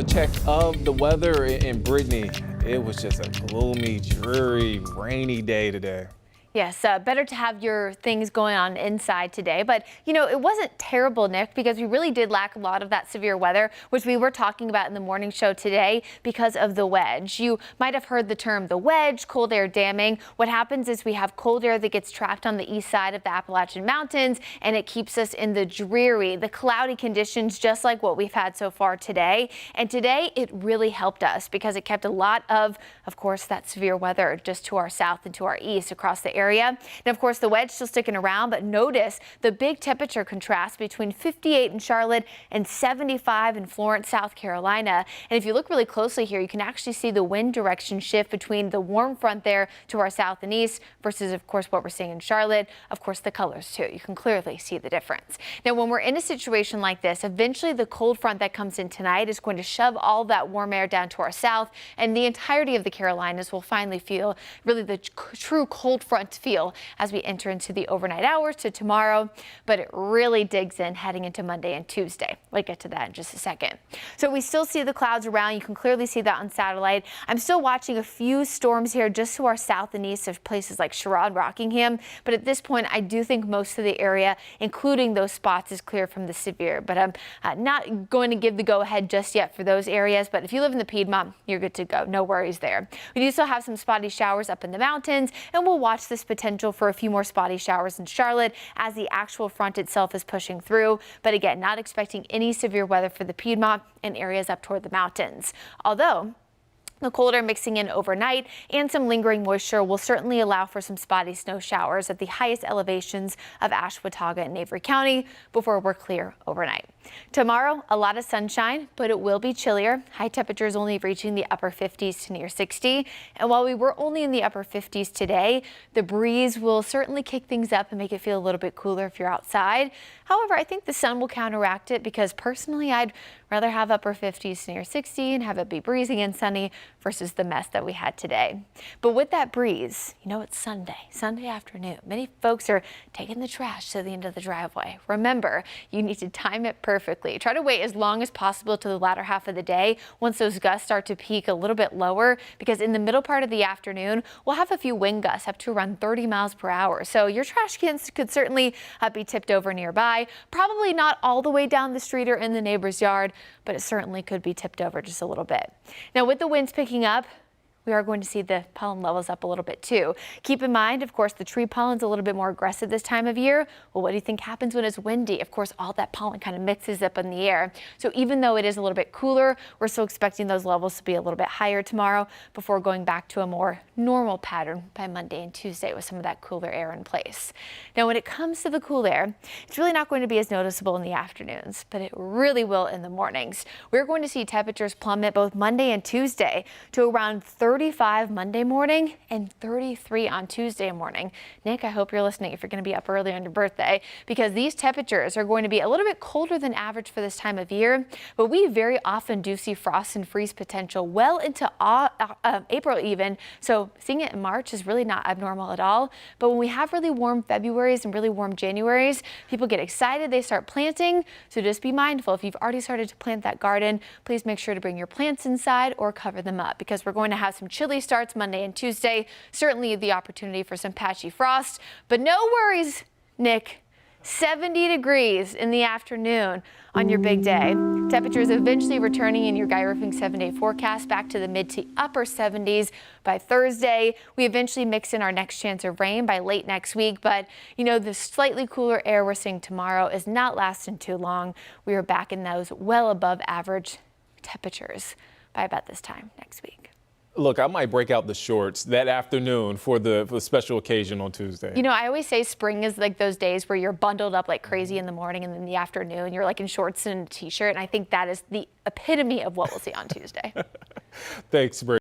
check of the weather in Brittany. It was just a gloomy, dreary, rainy day today. Yes, better to have your things going on inside today. But, you know, it wasn't terrible, Nick, because we really did lack a lot of that severe weather, which we were talking about in the morning show today because of the wedge. You might have heard the term the wedge, cold air damming. What happens is we have cold air that gets trapped on the east side of the Appalachian Mountains, and it keeps us in the dreary, the cloudy conditions, just like what we've had so far today. And today it really helped us because it kept a lot of course, that severe weather just to our south and to our east across the area. And of course, the wedge still sticking around, but notice the big temperature contrast between 58 in Charlotte and 75 in Florence, South Carolina. And if you look really closely here, you can actually see the wind direction shift between the warm front there to our south and east versus, of course, what we're seeing in Charlotte. Of course, the colors, too. You can clearly see the difference. Now, when we're in a situation like this, eventually the cold front that comes in tonight is going to shove all that warm air down to our south, and the entirety of the Carolinas will finally feel really the true cold front feel as we enter into the overnight hours to tomorrow, but it really digs in heading into Monday and Tuesday. We'll get to that in just a second. So we still see the clouds around. You can clearly see that on satellite. I'm still watching a few storms here just to our south and east of places like Sherrod, Rockingham, but at this point I do think most of the area, including those spots, is clear from the severe, but I'm not going to give the go-ahead just yet for those areas. But if you live in the Piedmont, you're good to go. No worries there. We do still have some spotty showers up in the mountains, and we'll watch this potential for a few more spotty showers in Charlotte as the actual front itself is pushing through. But again, not expecting any severe weather for the Piedmont and areas up toward the mountains. Although the cold air mixing in overnight and some lingering moisture will certainly allow for some spotty snow showers at the highest elevations of Ashwaubenon and Avery County before we're clear overnight. Tomorrow, a lot of sunshine, but it will be chillier. High temperatures only reaching the upper 50s to near 60. And while we were only in the upper 50s today, the breeze will certainly kick things up and make it feel a little bit cooler if you're outside. However, I think the sun will counteract it because personally, I'd rather have upper 50s to near 60 and have it be breezy and sunny versus the mess that we had today. But with that breeze, you know, it's Sunday afternoon. Many folks are taking the trash to the end of the driveway. Remember, you need to time it perfectly. Try to wait as long as possible to the latter half of the day once those gusts start to peak a little bit lower, because in the middle part of the afternoon, we'll have a few wind gusts up to around 30 miles per hour. So your trash cans could certainly be tipped over nearby. Probably not all the way down the street or in the neighbor's yard, but it certainly could be tipped over just a little bit. Now, with the winds picking up, we are going to see the pollen levels up a little bit too. Keep in mind, of course, the tree pollen's a little bit more aggressive this time of year. Well, what do you think happens when it's windy? Of course, all that pollen kind of mixes up in the air. So even though it is a little bit cooler, we're still expecting those levels to be a little bit higher tomorrow before going back to a more normal pattern by Monday and Tuesday with some of that cooler air in place. Now, when it comes to the cool air, it's really not going to be as noticeable in the afternoons, but it really will in the mornings. We're going to see temperatures plummet both Monday and Tuesday to around 35 Monday morning and 33 on Tuesday morning. Nick, I hope you're listening if you're going to be up early on your birthday, because these temperatures are going to be a little bit colder than average for this time of year, but we very often do see frost and freeze potential well into April even. So seeing it in March is really not abnormal at all. But when we have really warm Februarys and really warm Januarys, people get excited, they start planting. So just be mindful. If you've already started to plant that garden, please make sure to bring your plants inside or cover them up, because we're going to have some chilly starts Monday and Tuesday. Certainly the opportunity for some patchy frost, but no worries, Nick. 70 degrees in the afternoon on your big day. Temperatures eventually returning in your Guy Roofing 7-day forecast back to the mid to upper 70s by Thursday. We eventually mix in our next chance of rain by late next week, but you know, the slightly cooler air we're seeing tomorrow is not lasting too long. We are back in those well above average temperatures by about this time next week. Look, I might break out the shorts that afternoon for the special occasion on Tuesday. You know, I always say spring is like those days where you're bundled up like crazy in the morning, and then in the afternoon you're like in shorts and a t-shirt. And I think that is the epitome of what we'll see on Tuesday. Thanks, Brittany.